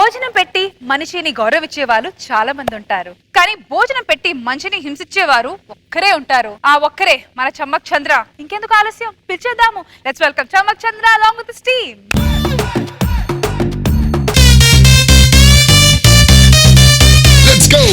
భోజనం పెట్టి మనిషిని గౌరవించే వాళ్ళు చాలా మంది ఉంటారు, కానీ భోజనం పెట్టి మనిషిని హింసించేవారు ఒక్కరే ఉంటారు. ఆ ఒక్కరే మన చమ్మక్ చంద్ర. ఇంకెందుకు ఆలస్యం, పిలిచేద్దాము. Let's welcome Chammak Chandra along with his team. Let's go.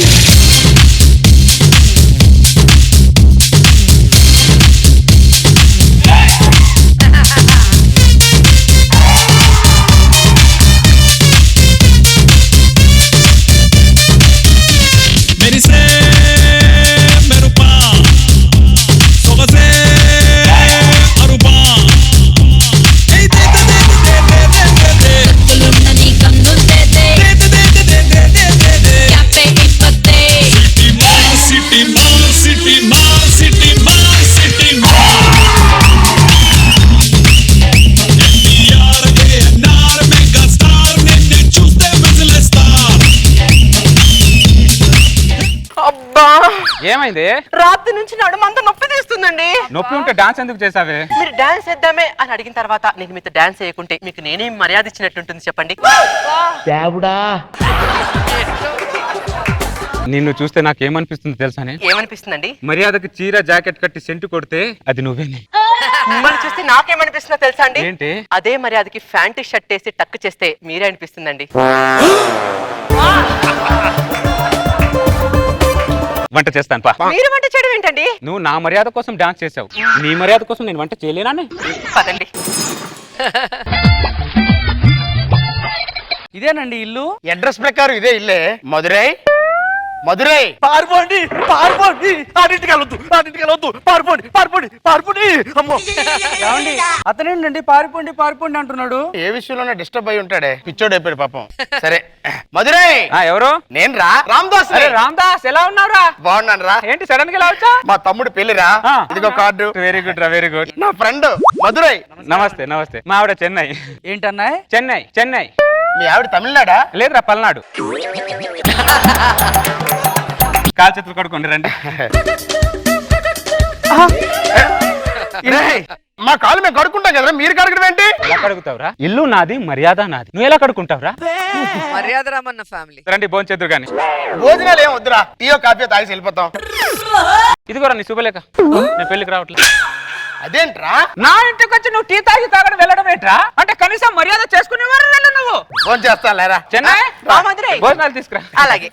ఏమైంది? రాత్రి నుంచి నడుమంతా నొప్పి తీస్తుందండి. నొప్పి ఉంటే డాన్స్ ఎందుకు చేసావే? మీరు డాన్స్ చేద్దామే అని అడిగిన తర్వాత నేను మీతో డాన్స్ చేయకుంటే మీకు నేనేం మర్యాద ఇచ్చినట్టుంటుంది చెప్పండి. నిన్ను చూస్తే నాకేమనిపిస్తుంది తెలుసానే? ఏమనిపిస్తుందండి? మర్యాదకి చీర జాకెట్ కట్టి సెంటు కొడితే అది నువ్వేనే. మిమ్మల్ని చూస్తే నాకేమనిపిస్తుందో తెలుసా అండి? ఏంటి? అదే మర్యాదకి ప్యాంటు షర్ట్ వేసి టక్ చేస్తే మీరే అనిపిస్తుందండి. వంట చేస్తాను పా. మీరు వంట చేయడం ఏంటండి? నువ్వు నా మర్యాద కోసం డాన్స్ చేసావు, నీ మర్యాద కోసం నేను వంట చేయలేనా? పదండి. ఇదేనండి ఇల్లు. అడ్రస్ ప్రకారం ఇదే ఇల్లే. మధురై మధురై పారిపోండి పారిపోండి, ఆడింటికి వెళ్ళొద్దు పారిపోండి పారిపోండి పారిపోండి. అమ్మో ఏమండి, అతనేంటండి పారిపోండి పారిపోండి అంటున్నాడు? ఏ విషయంలో డిస్టర్బ్ అయి ఉంటాడే, పిచ్చోడు అయిపోయాడు పాపం. సరే మధురై. ఎవరు? నేను రా రామదాస్. రామదాస్ ఎలా ఉన్నావురా? బాగున్నాను రా. ఏంటి సడన్ గా ఇలా వచ్చా? మా తమ్ముడు పెళ్లిరా, ఇదిగో కార్డు. వెరీ గుడ్ రా, వెరీ గుడ్. నా ఫ్రెండ్ మధురై. నమస్తే నమస్తే. మా ఆవిడ చెన్నై. ఏంటన్నాయ్? చెన్నై చెన్నై. మీ ఆవిడ తమిళనాడా? లేదురా, పల్నాడు. కాల్ చేతులు కడుకోండి రండి. మా కాలు మేము కడుక్కుంటాం కదరా, మీరు కడగడం ఏంటి? ఎలా కడుగుతావురా? ఇల్లు నాది, మర్యాద నాది, నువ్వు ఎలా కడుక్కుంటావురా? మర్యాద రామన్న ఫ్యామిలీ. రండి భోంచేద్దురు గాని. భోజనాలు ఏం వద్దురా, టీయో కాఫీ తాగి వెళ్ళిపోతాం. ఇదిగోరా నీ శుభలేఖ. నేను పెళ్లికి రావట్లేదు. అదేంట్రా? నా ఇంటికి వచ్చి నువ్వు టీ తాగి తాగడం వెళ్ళడం ఏంట్రా? అంటే కనీసం మర్యాద చేసుకునేవారు వెళ్ళు నువ్వు. ఫోన్ చేస్తా లేరా. చెన్నై మధురై భోజనాలు తీసుకురా. అలాగే.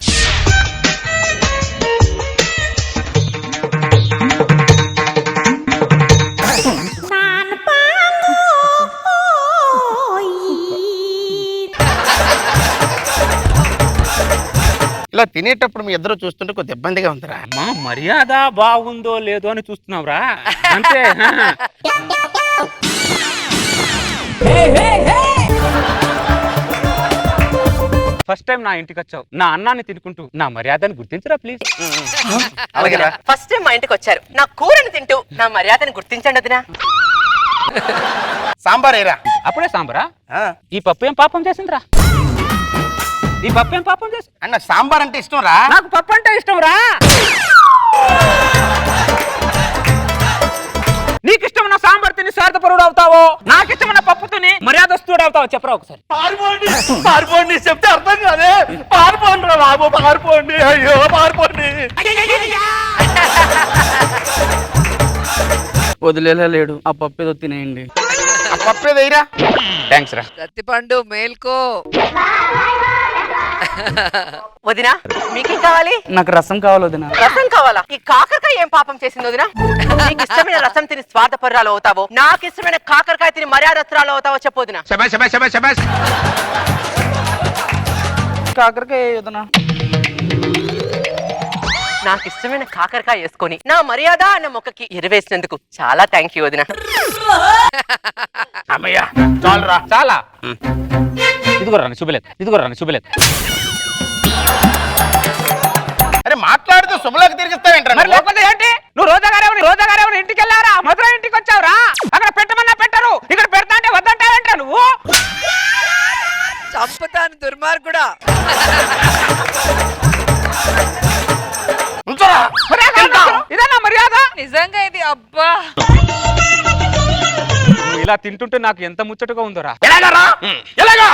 ఇలా తినేటప్పుడు మీ ఇద్దరు చూస్తుంటే కొద్ది ఇబ్బందిగా ఉందిరా. మా మర్యాద బాగుందో లేదో అని చూస్తున్నావురా అంతే. ఫస్ట్ టైం నా ఇంటికి వచ్చావు, నా అన్నాన్ని తినుకుంటూ నా మర్యాదను గుర్తించరా ప్లీజ్. అలాగేరా. ఫస్ట్ టైం మా ఇంటికి వచ్చారు, నా కూరని తింటూ నా మర్యాదను గుర్తించండి వదినా. సాంబార్ ఏరా. అప్పుడే సాంబారా? ఈ పప్పు ఏం పాపం చేసిందిరా? ఈ పప్పు ఏం పాపం చేసి? అన్న సాంబార్ అంటే ఇష్టం రా. నాకు పప్పు అంటే ఇష్టం రా. నీకు ఇష్టమైన సాంబార్ తిని స్వార్థపరుడు అవుతావో, నాకు ఇష్టమైన పప్పు తిని మర్యాదస్తుడు అవుతావో చెప్పరా ఒకసారి. పారిపోండి పారిపోండి చెప్తే అర్థం కాదే. పారిపోండి రా బాబు, పారిపోండి. అయ్యో పారిపోండి. వదిలేలా లేడు, ఆ పప్పు ఏదో తినేయండి. ఆ పప్పు ఏదైరా. థ్యాంక్స్ రా. రత్తిపండు మేల్కో. వదినా మీకేం కావాలి? నాకు రసం కావాలి వదినా. రసం కావాలా? ఈ కాకరకాయ ఏం పాపం చేసింది వదినా? నీకు ఇష్టమైన రసం తిని స్వార్థపరురాలు అవుతావో, నాకు ఇష్టమైన కాకరకాయ తిని మర్యాదస్తురాలు అవుతావో చెప్పు వదినా. కాకరకాయ వదినా. నాకు ఇష్టమైన కాకరకాయ వేసుకొని నా మర్యాద అన్న మొక్కకి ఎరువేసినందుకు చాలా థ్యాంక్ యూ వదినా. అమ్మయ్యా చాలురా. చాలా. ఇదిగోరా శుభలేఖ, ఇదిగోరా శుభలేఖ. అరే మాట్లాడుతూ శుభలేఖ తిరిగిస్తావేంట్రా? మరి లేకపోతే ఏంటి? నువ్వు రోజా గారు ఇంటికి వెళ్ళారా? మధుర ఇంటికి వచ్చావురా? అక్కడ పెట్టమన్నా పెట్టరు, ఇక్కడ పెడతా అంటే వద్దంటావేంట్రా నువ్వు? చంపుతాను దుర్మార్గుడా. ఇదేనా మర్యాద? నిజంగా ఇది అబ్బా. ఇలా తింటుంటే నాకు ఎంత ముచ్చటగా ఉందోరా. ఎలాగా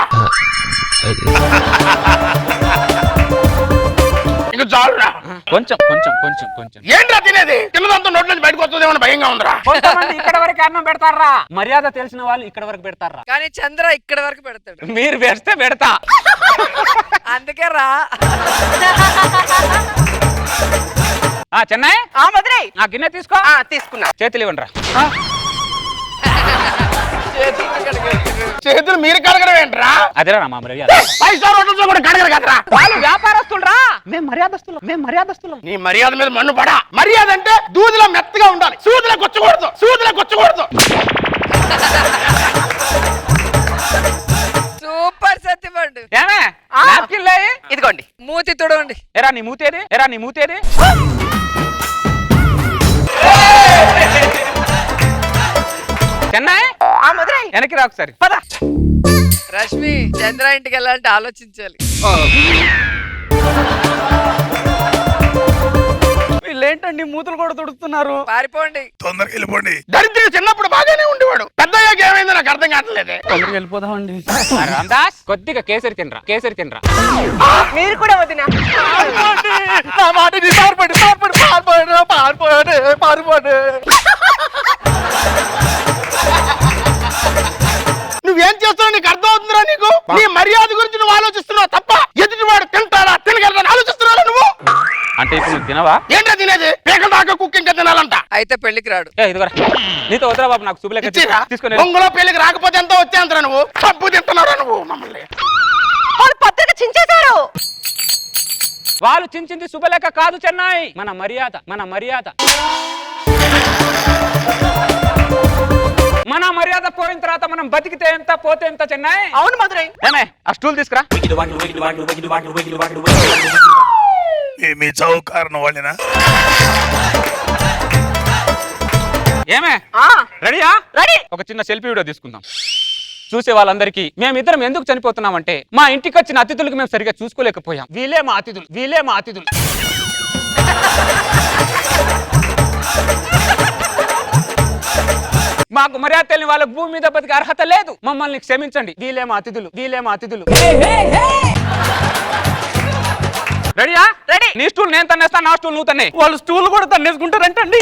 ఇంక చాలురా. కొంచెం కొంచెం కొంచెం కొంచెం ఏంట్రా తినేది? తిన్నదంతా నోట్ల నుంచి బయటకు వస్తుందేమో భయంగా ఉందిరా. కొంతమంది ఇక్కడ వరకు అన్నం పెడతారా, మర్యాద తెలిసిన వాళ్ళు ఇక్కడ వరకు పెడతారా. కానీ చంద్ర ఇక్కడ వరకు పెడతాడు. మీరు పెడితే పెడతా. అందుకే రా. చెన్నై మధురై ఆ గిన్నె తీసుకో. తీసుకున్నా. చేతులు ఇవ్వండి రా. చేతులు మీరు కడగడం ఏంట్రా? అదేరా మా మర్యాద. 5 స్టార్ హోటల్స్ లో కూడా కడగరు కదరా. వాళ్ళు వ్యాపారస్తులరా, మేము మర్యాదస్తులం. నీ మర్యాద మీద మన్ను పడా. మర్యాద అంటే దూదిలో మెత్తగా ఉండాలి, సూదిలోకి వచ్చకూడదు. సూపర్ సత్యపండు. ఏమే నాప్కిన్ లే. ఇదిగోండి. మూతి తుడవండి. ఎరా నీ మూతేది? చెన్నై మధురై వెనక్కి రా ఒకసారి. పద. రష్మి చంద్ర ఇంటికి వెళ్ళాలంటే ఆలోచించాలి. వీళ్ళేంటండి మూతులు కూడా తుడుస్తున్నారు? పారిపోండి. తొందరగా వెళ్ళిపోండి. దరిద్రుడు చిన్నప్పుడు బాగానే ఉండేవాడు, పెద్దయ్యాక ఏమైందో నాకు అర్థం కావట్లేదే. తొందరగా వెళ్ళిపోదామండి. రామదాస్ కొద్దిగా కేసరి తినరా. మీరు కూడా వదినా. నా మాటని పారిపోండి. నువ్వేం చేస్తున్నావు నీకు అర్థం అవుతుందిరా? నీకు నీ మర్యాద గురించి నువ్వు ఆలోచిస్తున్నావు తప్ప ఎదుటివాడు తింటాడా తినగలరా ఆలోచిస్తున్నావు నువ్వు. అంటే ఇప్పుడు నువ్వు తినవా? ఏంటో తినేది? పేకల దాకా కుక్కింగ్ తినాలంట. అయితే పెళ్లికి రాడు. ఇదిగోరా నీతో వద్దురా బాబు, నాకు శుభలేఖ తీసుకుని. బొంగులో పెళ్లికి రాకపోతే ఎంతో వచ్చేంతరా నువ్వు. డబ్బు తింటున్నారా నువ్వు మమ్మల్ని? వాళ్ళు పత్రిక చించేశారు. వాళ్ళు చించింది శుభలేఖ కాదు చెన్నై, మన మర్యాద. మన మర్యాద పోయిన తర్వాత మనం బతికితే ఎంత పోతే ఎంత చెన్నై. అవును మధురై. ఏమే ఆ స్టూల్ తీసుకురా. మీ చావు కారణం వాళ్ళేనా? ఏమే రెడీయా? రెడీ. ఒక చిన్న సెల్ఫీ వీడియో తీసుకుందాం. చూసే వాళ్ళందరికీ మేమిద్దరం ఎందుకు చనిపోతున్నామంటే మా ఇంటికి వచ్చిన అతిథులకు మేము సరిగా చూసుకోలేకపోయాం. వీళ్ళే మా అతిథులు. మాకు మర్యాద తెలియని వాళ్ళకు భూమి మీద బతికే అర్హత లేదు. మమ్మల్ని క్షమించండి. వీళ్ళే మా అతిథులు. రెడీయా? రెడీ. నీ స్టూల్ నేను తన్నేస్తా, నా స్టూల్ నువ్వు తన్నే. వాళ్ళు స్టూల్ కూడా తన్నేసుకుంటారంటండి.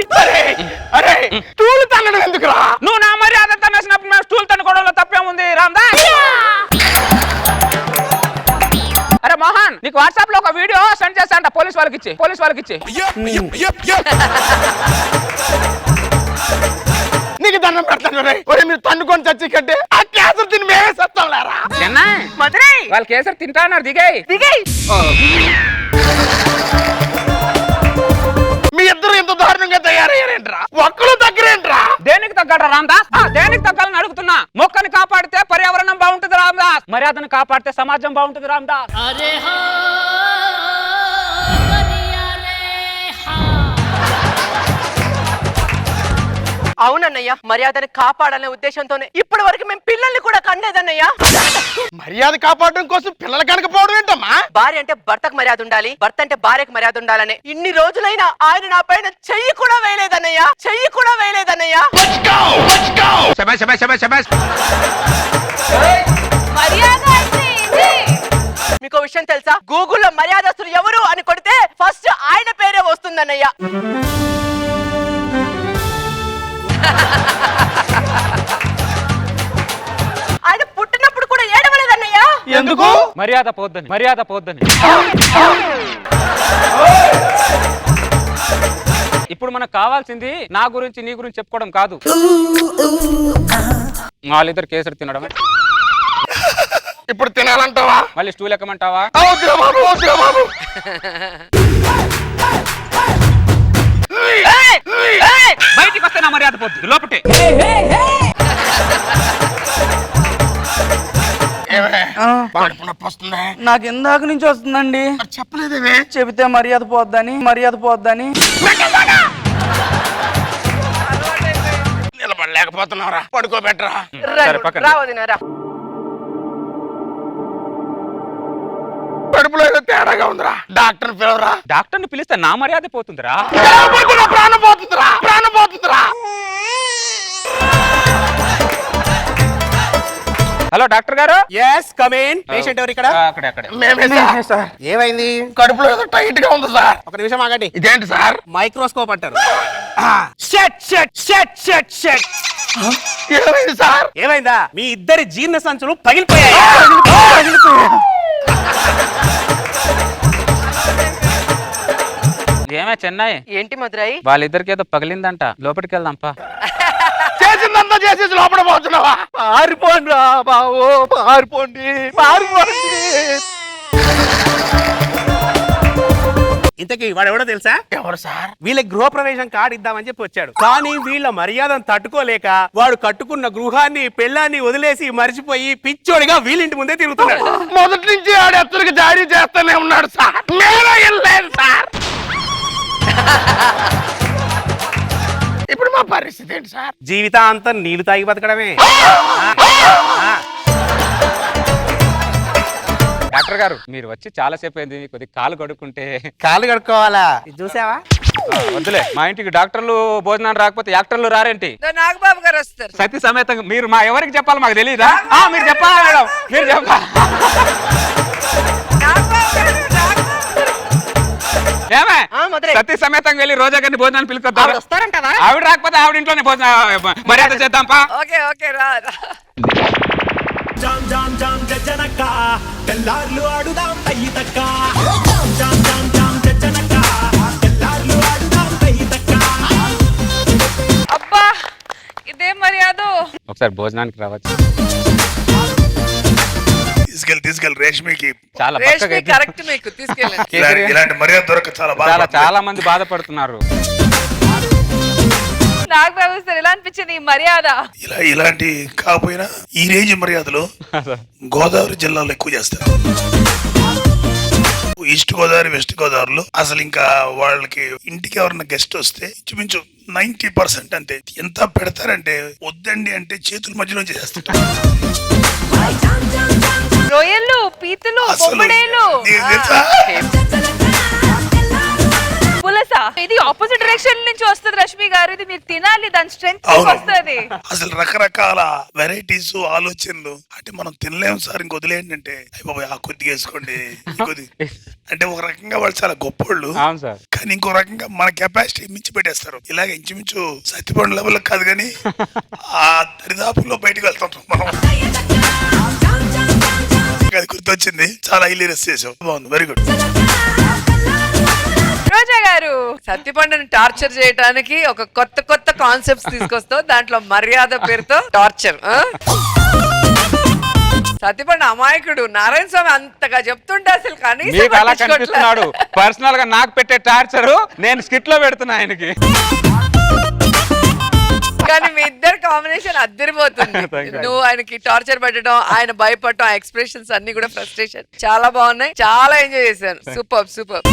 అరే స్టూల్ తన్నడం ఎందుకురా? నువ్వు నా మర్యాద తన్నేసినప్పుడు మేము స్టూల్ తన్నుకోవడంలో తప్పేముంది రామ్దాస్? అరే మోహన్, నీకు వాట్సాప్ లో ఒక వీడియో సెండ్ చేస్తా, పోలీస్ వాళ్ళకి ఇచ్చి. నీకు దండం పెడతాను. మీరు తన్నుకొని చచ్చి కంటే ఆ క్యాన్సర్ తిని మేమే సత్తాం లేరా. మధురై వాళ్ళు కేసరి తింటా అన్నారు. దిగాయి. మీ ఇద్దరు ఎంత దారుణంగా తయారయ్యారేంట్రా? ఒక్కరు దగ్గరేంట్రా? దేనికి తగ్గడా రామ్దాస్? దేనికి తగ్గాలని అడుగుతున్నా. మొక్కని కాపాడితే పర్యావరణం బాగుంటుంది రామ్దాస్, మర్యాదను కాపాడితే సమాజం బాగుంటుంది రామ్దాస్. అవునన్నయ్య, మర్యాదను కాపాడాలనే ఉద్దేశంతోనే ఇప్పటి వరకు మేము పిల్లల్ని కూడా కనలేదన్నయ్య. మర్యాద కాపాడడం కోసం పిల్లలు కనకపోవడం ఏంటమ్మా? భార్య అంటే భర్తకు మర్యాద ఉండాలి, భర్త అంటే భార్యకు మర్యాద ఉండాలనే ఇన్ని రోజులైనా ఆయన నా పైన చెయ్యి కూడా వేయలేదన్నయ్య. మీకు విషయం తెలుసా? గూగుల్లో మర్యాదస్తులు ఎవరు అని కొడితే ఫస్ట్ ఆయన పేరే వస్తుందన్నయ్య. ఆయన పుట్టినప్పుడు కూడా ఏడవలేదన్నయ్య. ఎందుకు? మర్యాద పోద్దని. ఇప్పుడు మనకు కావాల్సింది నా గురించి నీ గురించి చెప్పుకోవడం కాదు, వాళ్ళిద్దరు కేసరి తినడమే. ఇప్పుడు తినాలంటావా? మళ్ళీ స్టూల్ ఎక్కమంటావా? బయటికి వస్తే నా మర్యాద పోద్ది, లోపటే. నాకు ఇందాక నుంచి వస్తుందండి. చెప్పలేదేమే? చెబితే మర్యాద పోద్దని. నిలబడలేకపోతున్నావురా, పడుకోబెట్టరా. రావదినారా. కడుపులో ఏదో తేడాగా ఉందిరా, డాక్టర్ని పిలవరా. డాక్టర్ని పిలిస్తే నా మర్యాద పోతుందిరా. ప్రాణం పోతుందిరా. హలో డాక్టర్ గారు. Yes come in. పేషెంట్ ఎవరు ఇక్కడ? అక్కడే అక్కడే. మేమే సార్. ఏమైంది? కడుపులో ఏదో టైట్ గా ఉంది సార్. ఒక నిమిషం ఆగండి. ఇదేంటి సార్? మైక్రోస్కోప్ అంటారు. Shut shut shut shut shut. ఏమైంది సార్? ఏమైందా? మీ ఇద్దరి జీర్ణ సంచులు పగిలిపోయాయి. ఏమే చెన్నై, ఏంటి మధురై? వాళ్ళిద్దరికి ఏదో పగిలిందంట, లోపలికి వెళ్దాంపా. చేసిందంతా చేసేసి లోపల పోతున్నావా? పారిపోండి రా బావో, పారిపోండి పారిపోండి. ఇంతకీ వాడు ఎవడో తెలుసా? ఎవరు సార్? వీళ్ళ గృహప్రవేశం కార్డు ఇద్దామని చెప్పి వచ్చాడు. కానీ వీళ్ళ మర్యాదను తట్టుకోలేక వాడు కట్టుకున్న గృహాన్ని పెళ్ళాన్ని వదిలేసి మర్చిపోయి పిచ్చోడిగా వీళ్ళింటి ముందే తిరుగుతున్నాడు. మొదటి నుంచి ఆడు ఎత్తరికి జారీ చేస్తూనే ఉన్నాడు సార్. నేనే వెళ్ళలేదు సార్. ఇప్పుడు మా పరిస్థితి ఏంటి సార్? జీవితాంతం నీళ్లు తాగి బతకడమే. డాక్టర్ గారు, మీరు వచ్చి చాలా సేపు అయింది, కొద్ది కాలు కడుక్కుంటే. కాళ్ళు కడుక్కోవాలా? ఇది చూసావా? వద్దులే, మా ఇంటికి డాక్టర్లు భోజనాలు రాకపోతే యాక్టర్లు రారేంటి? నాగబాబు గారు వస్తారు. సతీ సమేతంగా మీరు మా ఎవరికి చెప్పాలి మాకు తెలియదా? మీరు చెప్పాలా మేడం? మీరు చెప్పాలి. నాగబాబు గారు, నాగబాబు గారు. ఏమే మధురై. సతీ సమేతంగా వెళ్ళి రోజా గారిని భోజనాన్ని పిలుచుకొద్దాం. ఆవిడ వస్తారంటావా? ఆవిడ రాకపోతే ఆవిడ ఇంట్లోనే మర్యాద చేద్దాంపా. ఓకే ఓకే రా రా. జామ్ జామ్ జామ్ జనక తెల్లార్లు ఆడుదాం తయ్యి తక్క. జామ్ జామ్ జామ్ జామ్ జనక తెల్లార్లు ఆడుదాం తయ్యి తక్క. అబ్బా ఇదేం మర్యాద. ఒకసారి భోజనానికి రావచ్చు. తీసుకెళ్ళి రేష్మికి చాలా రేష్మి పక్కగా కరెక్ట్ మీకు తీసుకెళ్ళండి. ఇలాంటి మర్యాద దొరక చాలా బాగా చాలా మంది బాధపడుతున్నారు. నాకు వ్యవస్థ ఎలా అనిపించింది ఈ మర్యాద? ఇలాంటి కాకపోయినా ఈ రేంజ్ మర్యాదలు గోదావరి జిల్లాలో ఎక్కువ చేస్తారు. ఈస్ట్ గోదావరి వెస్ట్ గోదావరిలో అసలు ఇంకా వాళ్ళకి ఇంటికి ఎవరన్నా గెస్ట్ వస్తే ఇంచుమించు 90% అంతే. ఎంత పెడతారంటే వద్దండి అంటే చేతుల మధ్యలో చేసేస్తారు. రొయ్యలు, పీతలు, అసలు బొమ్మడేలు, నీకు తెలుసా? పులస. ఇది ఆపోజిట్ డైరెక్షన్ నుంచి వస్తుంది రష్మి గారు. ఇది మీరు తినాలి, దాని స్ట్రెంగ్త్ అవును. వస్తుంది. అసలు రకరకాల వెరైటీస్ ఆలోచనలు అంటే మనం తినలేము సార్, ఇంక వదిలేయండి అంటే అయిపోయి ఆ కొద్దిగా వేసుకోండి కొద్ది అంటే ఒక రకంగా వాళ్ళు చాలా గొప్పోళ్ళు. అవును సార్. కానీ ఇంకో రకంగా మన కెపాసిటీ మించి పెట్టేస్తారు. ఇలాగ ఇంచుమించు సత్తిపండు లెవెల్ కాదు కానీ ఆ దరిదాపుల్లో బయటకు వెళ్తుంటాం మనం. అది గుర్తొచ్చింది, చాలా హైలీరియస్ చేసాం. బాగుంది, వెరీ గుడ్. రోజా గారు, సత్యపండుని టార్చర్ చేయడానికి ఒక కొత్త కొత్త కాన్సెప్ట్స్ తీసుకొస్తావు. దాంట్లో మర్యాద పేరుతో టార్చర్. సత్యపండు అమాయకుడు. నారాయణ స్వామి అంతగా చెప్తుంటే అసలు కనీసం మీకు అలా పట్టించుకోవట్లే. కనిపిస్తున్నాడు. పర్సనల్ గా నాకు పెట్టే టార్చర్ నేను స్కిట్ లో పెడుతున్నా ఆయనకి. కానీ మీ ఇద్దరు కాంబినేషన్ అద్దరిపోతుంది. Thank you. నువ్వు ఆయనకి టార్చర్ పెట్టడం, ఆయన భయపడటం, ఆ ఎక్స్ప్రెషన్స్ అన్ని కూడా ఫ్రస్ట్రేషన్ చాలా బాగున్నాయి. చాలా ఎంజాయ్ చేశాను. Super super.